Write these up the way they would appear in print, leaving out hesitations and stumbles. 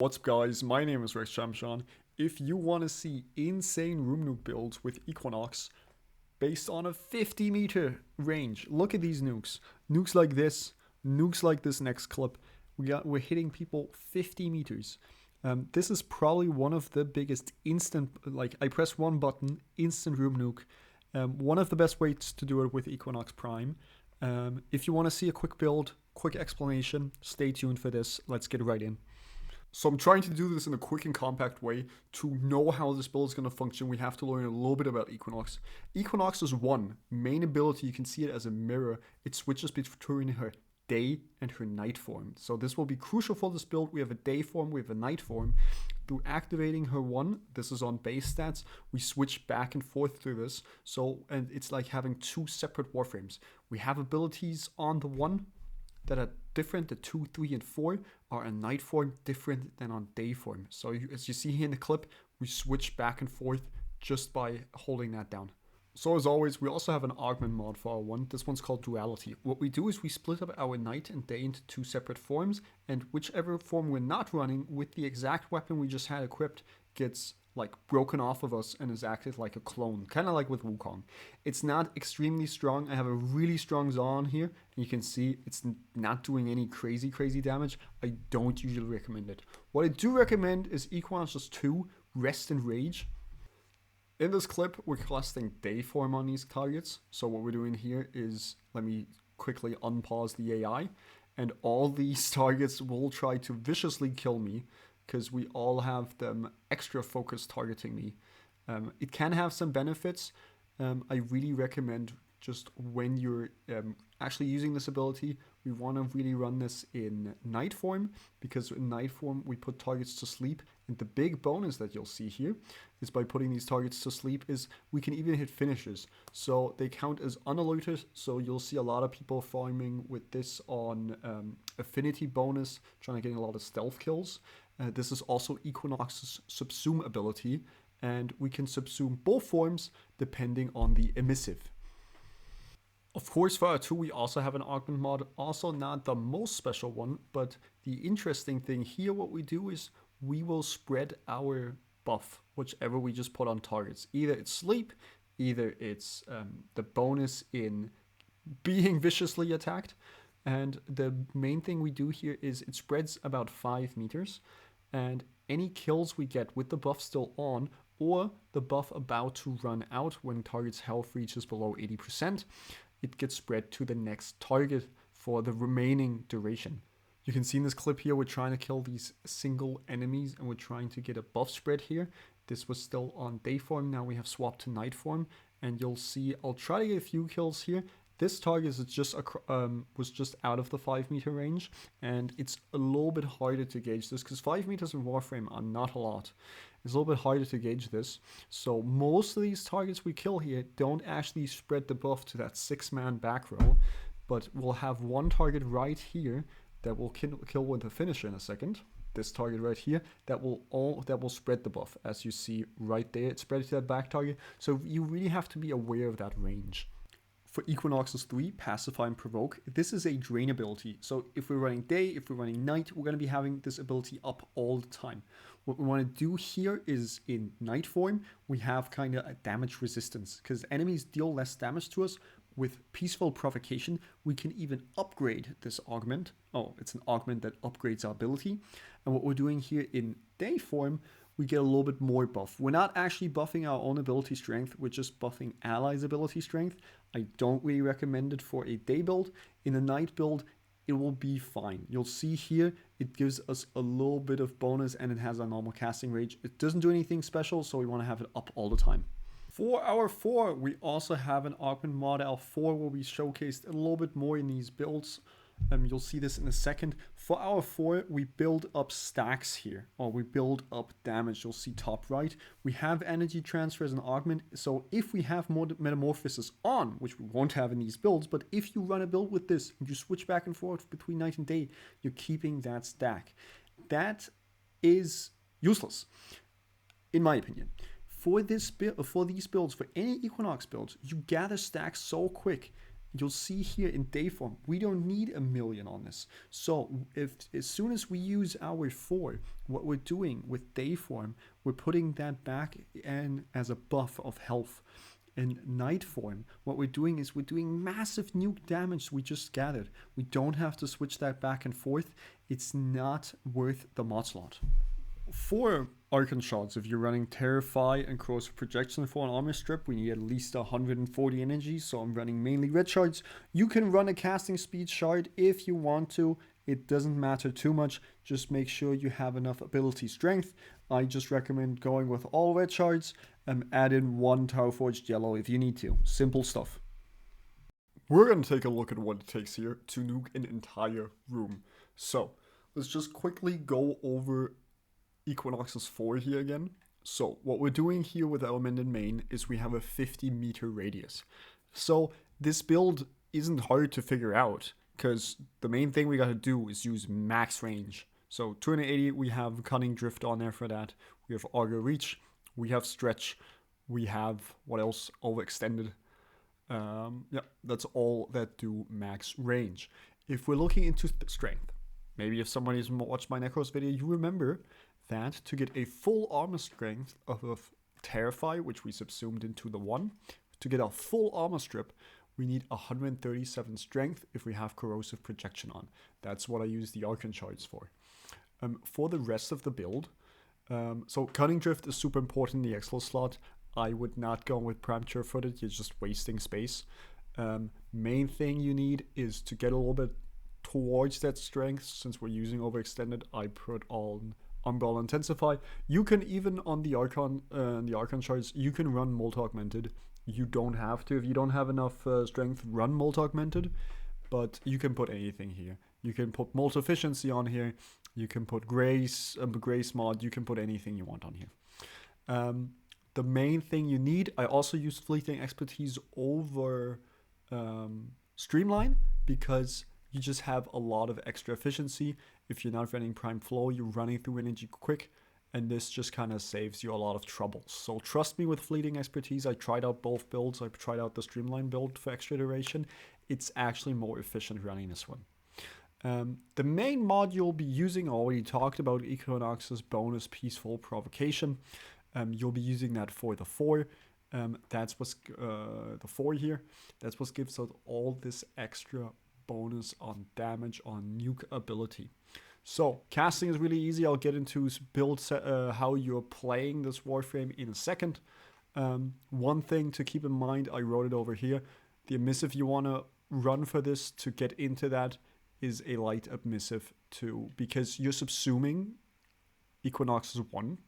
What's up guys, my name is RexChampSean. If you want to see insane room nuke builds with Equinox based on a 50-meter range, look at these nukes. Nukes like this next clip. We're hitting people 50 meters. This is probably one of the biggest instant, like I press one button, instant room nuke. One of the best ways to do it with Equinox Prime. If you want to see a quick build, quick explanation, stay tuned for this. Let's get right in. So I'm trying to do this in a quick and compact way. To know how this build is going to function, we have to learn a little bit about Equinox. Equinox's one main ability, you can see it as a mirror. It switches between her day and her night form. So this will be crucial for this build. We have a day form, we have a night form. Through activating her one, this is on base stats, we switch back and forth through this. And it's like having two separate Warframes. We have abilities on the one that are different. The 2, 3, and 4 are a night form, different than on day form. So as you see here in the clip, we switch back and forth just by holding that down. So as always, we also have an augment mod for our one. This one's called Duality. What we do is we split up our night and day into two separate forms, and whichever form we're not running with the exact weapon we just had equipped gets like broken off of us and is acted like a clone, kind of like with Wukong. It's not extremely strong. I have a really strong Zon here, and you can see it's not doing any crazy damage. I don't usually recommend it. What I do recommend is Equinox 2, Rest and Rage. In this clip, we're casting day form on these targets. So what we're doing here is, let me quickly unpause the AI, and all these targets will try to viciously kill me, because we all have them extra focused targeting me. It can have some benefits. I really recommend just when you're actually using this ability, we want to really run this in night form, because in night form we put targets to sleep. And the big bonus that you'll see here is by putting these targets to sleep is we can even hit finishes. So they count as unalerted. So you'll see a lot of people farming with this on affinity bonus, trying to get a lot of stealth kills. This is also Equinox's subsume ability, and we can subsume both forms depending on the emissive. Of course, for our 2, we also have an augment mod, also not the most special one, but the interesting thing here, what we do is we will spread our buff, whichever we just put on targets. Either it's sleep, either it's the bonus in being viciously attacked, and the main thing we do here is it spreads about 5 meters, and any kills we get with the buff still on, or the buff about to run out when target's health reaches below 80%, it gets spread to the next target for the remaining duration. You can see in this clip here, we're trying to kill these single enemies, and we're trying to get a buff spread here. This was still on day form, now we have swapped to night form, and you'll see I'll try to get a few kills here. This target is was just out of the 5 meter range, and it's a little bit harder to gauge this because 5 meters in Warframe are not a lot. It's a little bit harder to gauge this. So most of these targets we kill here don't actually spread the buff to that 6-man back row, but we'll have one target right here that will kill with a finisher in a second. This target right here that will spread the buff, as you see right there. It's spread to that back target. So you really have to be aware of that range. For Equinox's 3, Pacify and Provoke, this is a drain ability. So if we're running day, if we're running night, we're going to be having this ability up all the time. What we want to do here is in night form, we have kind of a damage resistance, because enemies deal less damage to us. With Peaceful Provocation, we can even upgrade this augment. Oh, it's an augment that upgrades our ability. And what we're doing here in day form, we get a little bit more buff. We're not actually buffing our own ability strength, we're just buffing allies' ability strength. I don't really recommend it for a day build. In a night build, it will be fine. You'll see here, it gives us a little bit of bonus, and it has a normal casting range. It doesn't do anything special, so we want to have it up all the time. For our 4, we also have an augment mod. Our 4 will be showcased a little bit more in these builds. You'll see this in a second. For our 4, we build up stacks here, or we build up damage. You'll see top right. We have energy transfer as an augment, so if we have more Metamorphosis on, which we won't have in these builds, but if you run a build with this and you switch back and forth between night and day, you're keeping that stack. That is useless, in my opinion. For these builds, for any Equinox builds, you gather stacks so quick you'll see here in day form, we don't need 1,000,000 on this. So if as soon as we use our 4, what we're doing with day form, we're putting that back in as a buff of health. In night form, what we're doing is we're doing massive nuke damage we just gathered. We don't have to switch that back and forth. It's not worth the mod slot. For Archon Shards, if you're running Terrify and Corrosive Projection for an armor strip, we need at least 140 energy, so I'm running mainly red shards. You can run a casting speed shard if you want to. It doesn't matter too much, just make sure you have enough ability strength. I just recommend going with all red shards and add in 1 Tower Forged Yellow if you need to. Simple stuff. We're going to take a look at what it takes here to nuke an entire room. So, let's just quickly go over Equinox's 4 here again. So, what we're doing here with Element in main is we have a 50-meter radius. So, this build isn't hard to figure out, because the main thing we gotta do is use max range. So 280, we have Cunning Drift on there for that. We have Augur Reach, we have Stretch, we have, what else? Overextended. Yeah, that's all that do max range. If we're looking into strength, maybe if somebody's watched my Necros video, you remember that to get a full armor strength of Terrify, which we subsumed into the 1, to get a full armor strip, we need 137 strength if we have Corrosive Projection on. That's what I use the Archon Shards for. For the rest of the build, so Cunning Drift is super important in the Excel slot. I would not go with Prime Sure-Footed, you're just wasting space. Main thing you need is to get a little bit towards that strength. Since we're using Overextended, I put on Umbrella Intensify. You can even on the Archon Shards, you can run Multi-Augmented. You don't have to if you don't have enough strength, run Multi-Augmented, but you can put anything here. You can put Multi-Efficiency on here. You can put Grace mod. You can put anything you want on here. The main thing you need, I also use Fleeting Expertise over Streamline because you just have a lot of extra efficiency. If you're not running Prime Flow, you're running through energy quick, and this just kind of saves you a lot of trouble. So trust me with Fleeting Expertise. I tried out both builds. I tried out the Streamline build for extra duration. It's actually more efficient running this one. The main mod you'll be using, I already talked about Equinox's bonus Peaceful Provocation. You'll be using that for the 4. That's what's the 4 here. That's what gives out all this extra bonus on damage on nuke ability. So casting is really easy. I'll get into build how you're playing this Warframe in a second. One thing to keep in mind, I wrote it over here. The emissive you want to run for this to get into that is a light emissive 2, because you're subsuming Equinox's 1,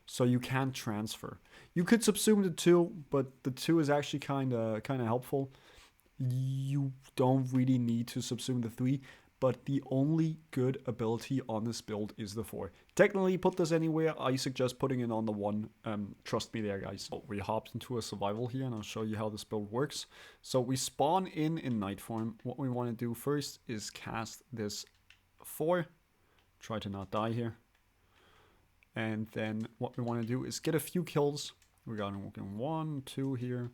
so you can't transfer. You could subsume the 2, but the 2 is actually kind of helpful. You don't really need to subsume the 3. But the only good ability on this build is the 4. Technically, put this anywhere. I suggest putting it on the 1. Trust me there, guys. So we hopped into a survival here, and I'll show you how this build works. So we spawn in night form. What we want to do first is cast this 4. Try to not die here. And then what we want to do is get a few kills. We got 1, 2 here.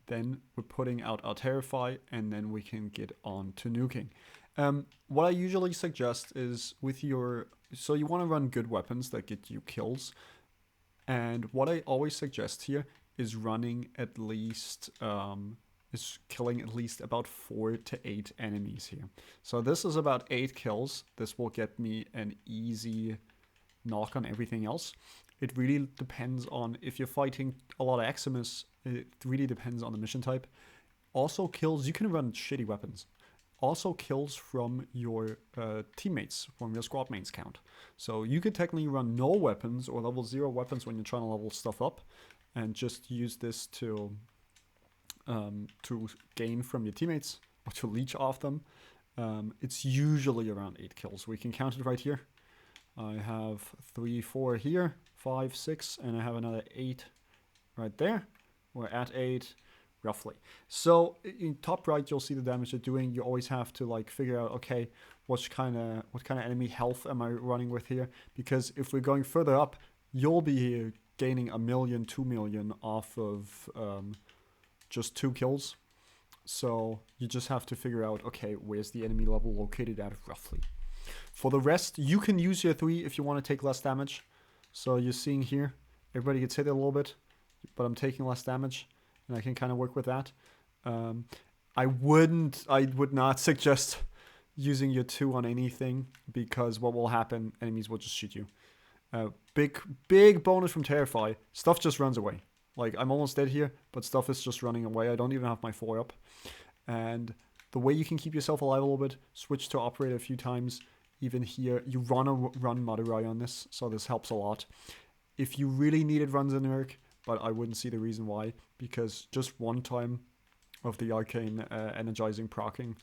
Then we're putting out our Terrify, and then we can get on to nuking. What I usually suggest is with so you want to run good weapons that get you kills. And what I always suggest here is running at least, is killing at least about 4 to 8 enemies here. So this is about 8 kills. This will get me an easy knock on everything else. It really depends on, if you're fighting a lot of Eximus, it really depends on the mission type. Also kills, you can run shitty weapons. Also kills from your teammates, from your squad mates count. So you could technically run no weapons or level 0 weapons when you're trying to level stuff up, and just use this to gain from your teammates or to leech off them. It's usually around 8 kills. We can count it right here. I have 3, 4 here, 5, 6, and I have another 8 right there. We're at 8. Roughly. So in top right, you'll see the damage they're doing. You always have to like figure out, okay, what kind of enemy health am I running with here? Because if we're going further up, you'll be gaining 1 million, 2 million off of just 2 kills. So you just have to figure out, okay, where's the enemy level located at roughly. For the rest, you can use your 3 if you want to take less damage. So you're seeing here, everybody gets hit a little bit, but I'm taking less damage, and I can kind of work with that. I would not suggest using your 2 on anything, because what will happen, enemies will just shoot you. Big bonus from Terrify, stuff just runs away. Like, I'm almost dead here, but stuff is just running away. I don't even have my 4 up. And the way you can keep yourself alive a little bit, switch to Operator a few times. Even here, you run Madurai on this, so this helps a lot. If you really needed runs in Nerk, but I wouldn't see the reason why, because just one time of the Arcane Energizing proccing,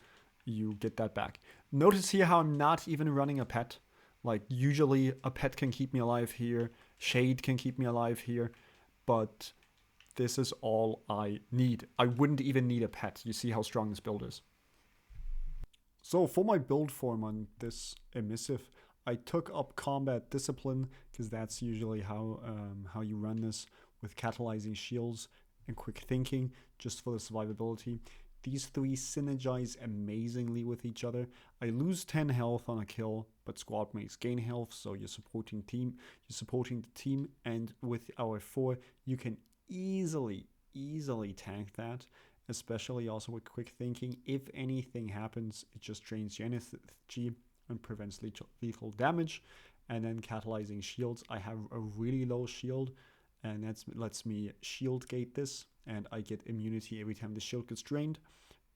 you get that back. Notice here how I'm not even running a pet. Like, usually a pet can keep me alive here, Shade can keep me alive here, but this is all I need. I wouldn't even need a pet. You see how strong this build is. So for my build form on this emissive, I took up Combat Discipline, because that's usually how you run this, with Catalyzing Shields and Quick Thinking, just for the survivability. These 3 synergize amazingly with each other. I lose 10 health on a kill, but squad mates gain health, so you're supporting the team, and with our 4, you can easily tank that, especially also with Quick Thinking. If anything happens, it just drains your energy and prevents lethal damage. And then Catalyzing Shields, I have a really low shield, and that lets me shield gate this, and I get immunity every time the shield gets drained.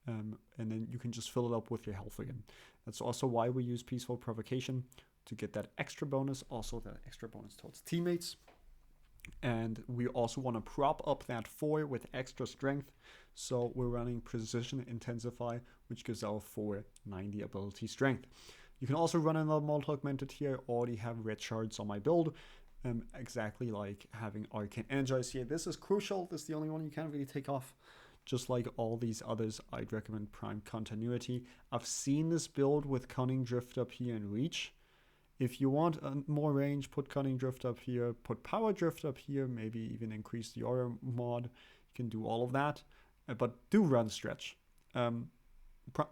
And then you can just fill it up with your health again. That's also why we use Peaceful Provocation, to get that extra bonus, also that extra bonus towards teammates. And we also want to prop up that 4 with extra strength, so we're running Precision Intensify, which gives our 4 90 ability strength. You can also run another multi-augmented here. Already have red shards on my build, exactly like having Arcane Energize here. This is crucial. This is the only one you can't really take off. Just like all these others, I'd recommend Prime Continuity. I've seen this build with Cunning Drift up here and Reach. If you want more range, put Cunning Drift up here, put Power Drift up here, maybe even increase the aura mod. You can do all of that, but do run Stretch.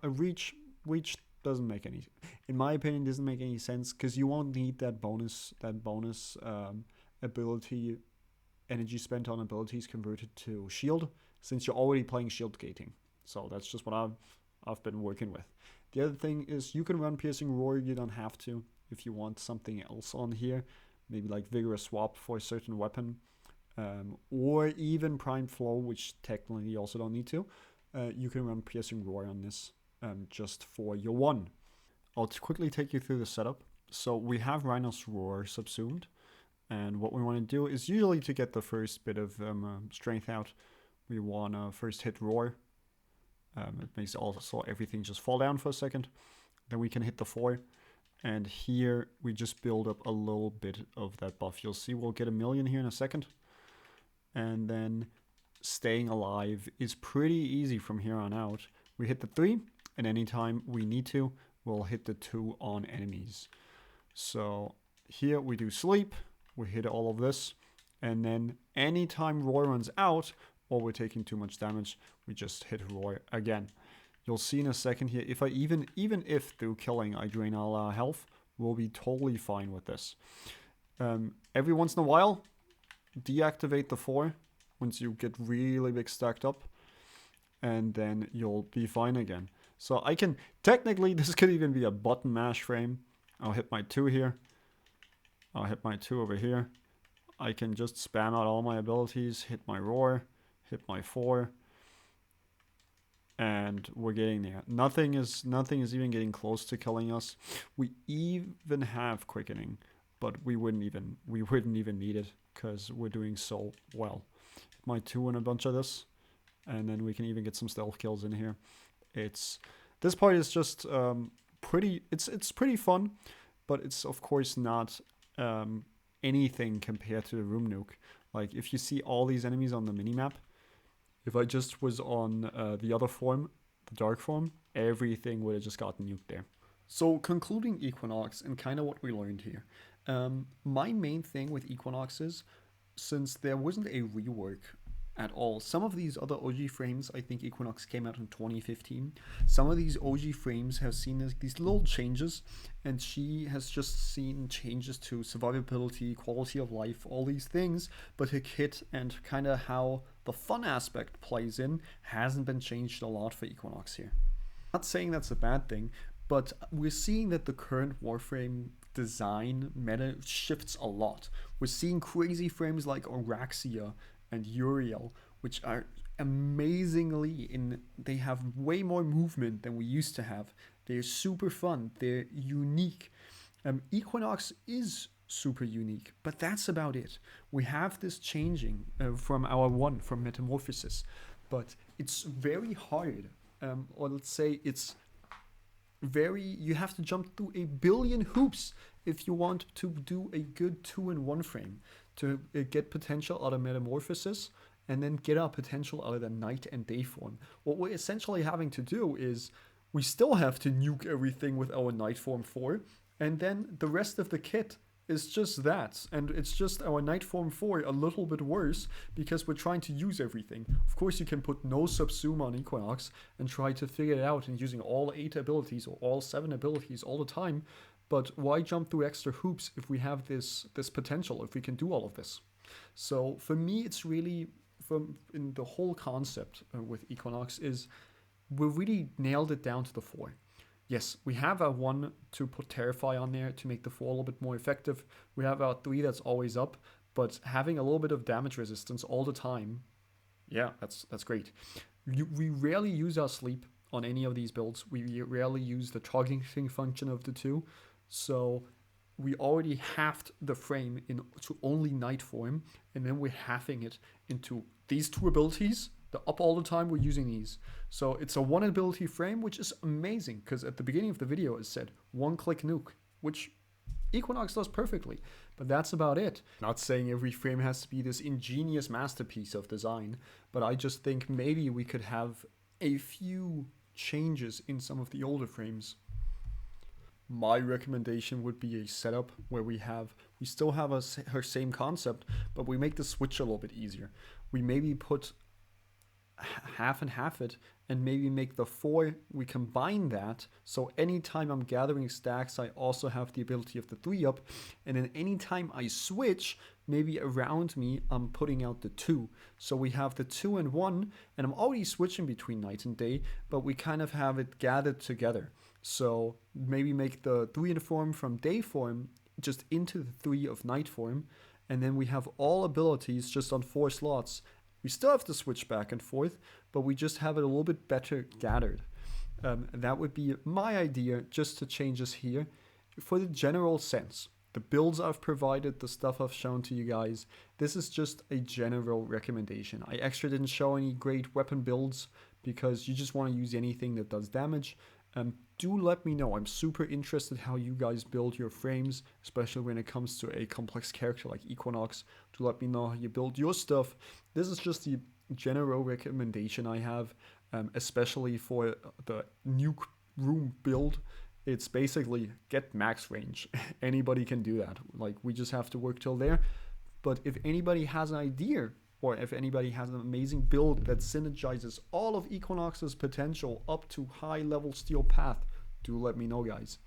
Reach doesn't make any, in my opinion, doesn't make any sense, because you won't need that bonus ability, energy spent on abilities converted to shield, since you're already playing shield gating. So that's just what I've been working with. The other thing is you can run Piercing Roar. You don't have to. If you want something else on here, maybe like Vigorous Swap for a certain weapon, or even Prime Flow, which technically you also don't need to, you can run Piercing Roar on this, just for your 1. I'll quickly take you through the setup. So we have Rhino's Roar subsumed, and what we want to do is, usually to get the first bit of strength out, we want to first hit Roar. It makes also everything just fall down for a second. Then we can hit the 4. And here we just build up a little bit of that buff. You'll see we'll get 1,000,000 here in a second. And then staying alive is pretty easy from here on out. We hit the 3, and anytime we need to, we'll hit the 2 on enemies. So here we do sleep, we hit all of this, and then anytime Roar runs out, or we're taking too much damage, we just hit Roar again. You'll see in a second here, if I even if through killing I drain all our health, we'll be totally fine with this. Every once in a while, deactivate the 4 once you get really big stacked up, and then you'll be fine again. So I can, technically this could even be a button mash frame. I'll hit my 2 here. I'll hit my 2 over here. I can just spam out all my abilities, hit my Roar, hit my 4. And we're getting there. Nothing is even getting close to killing us. We even have quickening, but we wouldn't even need it, because we're doing so well. Hit my 2 and a bunch of this, and then we can even get some stealth kills in here. This part is just pretty. It's pretty fun, but it's of course not anything compared to the Room Nuke. Like, if you see all these enemies on the minimap, if I just was on the other form, the dark form, everything would have just gotten nuked there. So concluding Equinox and kind of what we learned here. My main thing with Equinox is, since there wasn't a rework at all. Some of these other OG frames, I think Equinox came out in 2015. Some of these OG frames have seen these little changes, and she has just seen changes to survivability, quality of life, all these things, but her kit and kind of how the fun aspect plays in hasn't been changed a lot for Equinox here. Not saying that's a bad thing, but we're seeing that the current Warframe design meta shifts a lot. We're seeing crazy frames like Oraxia and Uriel, which are amazingly they have way more movement than we used to have. They're super fun, they're unique. Equinox is super unique, but that's about it. We have this changing from from Metamorphosis, but it's very hard, or let's say it's you have to jump through a billion hoops if you want to do a good 2-in-1 frame to get potential out of Metamorphosis and then get our potential out of the night and day form. What we're essentially having to do is we still have to nuke everything with our night form 4, and then the rest of the kit is just that, and it's just our night form 4 a little bit worse because we're trying to use everything. Of course you can put no subsume on Equinox and try to figure it out and using all 8 abilities or all 7 abilities all the time, but why jump through extra hoops if we have this potential, if we can do all of this? So for me, it's really, in the whole concept with Equinox is we really nailed it down to the 4. Yes, we have our 1 to put Terrify on there to make the 4 a little bit more effective. We have our 3 that's always up, but having a little bit of damage resistance all the time, yeah, that's great. We rarely use our sleep on any of these builds. We rarely use the targeting function of the 2, so we already halved the frame to only night form, and then we're halving it into these 2 abilities. They're up all the time, we're using these. So it's a 1 ability frame, which is amazing, because at the beginning of the video it said 1-click nuke, which Equinox does perfectly, but that's about it. Not saying every frame has to be this ingenious masterpiece of design, but I just think maybe we could have a few changes in some of the older frames. My recommendation would be a setup where we still have her same concept, but we make the switch a little bit easier. We maybe put half and half it, and maybe make the 4, we combine that, so anytime I'm gathering stacks I also have the ability of the 3 up, and then anytime I switch, maybe around me I'm putting out the 2, so we have the 2-in-1, and I'm already switching between night and day, but we kind of have it gathered together. So maybe make the 3 form from day form just into the 3 of night form, and then we have all abilities just on 4 slots. We still have to switch back and forth, but we just have it a little bit better gathered. That would be my idea, just to change us here. For the general sense, the builds I've provided, the stuff I've shown to you guys, this is just a general recommendation. I actually didn't show any great weapon builds because you just want to use anything that does damage. Do let me know. I'm super interested how you guys build your frames, especially when it comes to a complex character like Equinox. Do let me know how you build your stuff. This is just the general recommendation I have, especially for the nuke room build. It's basically get max range. Anybody can do that. Like, we just have to work till there. But if anybody has an idea, or if anybody has an amazing build that synergizes all of Equinox's potential up to high level steel path, do let me know, guys.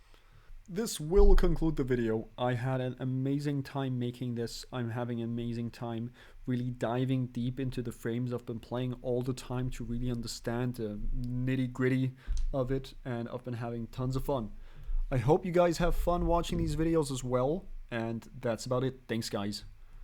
This will conclude the video. I had an amazing time making this. I'm having an amazing time really diving deep into the frames. I've been playing all the time to really understand the nitty gritty of it, and I've been having tons of fun. I hope you guys have fun watching these videos as well, and that's about it. Thanks, guys.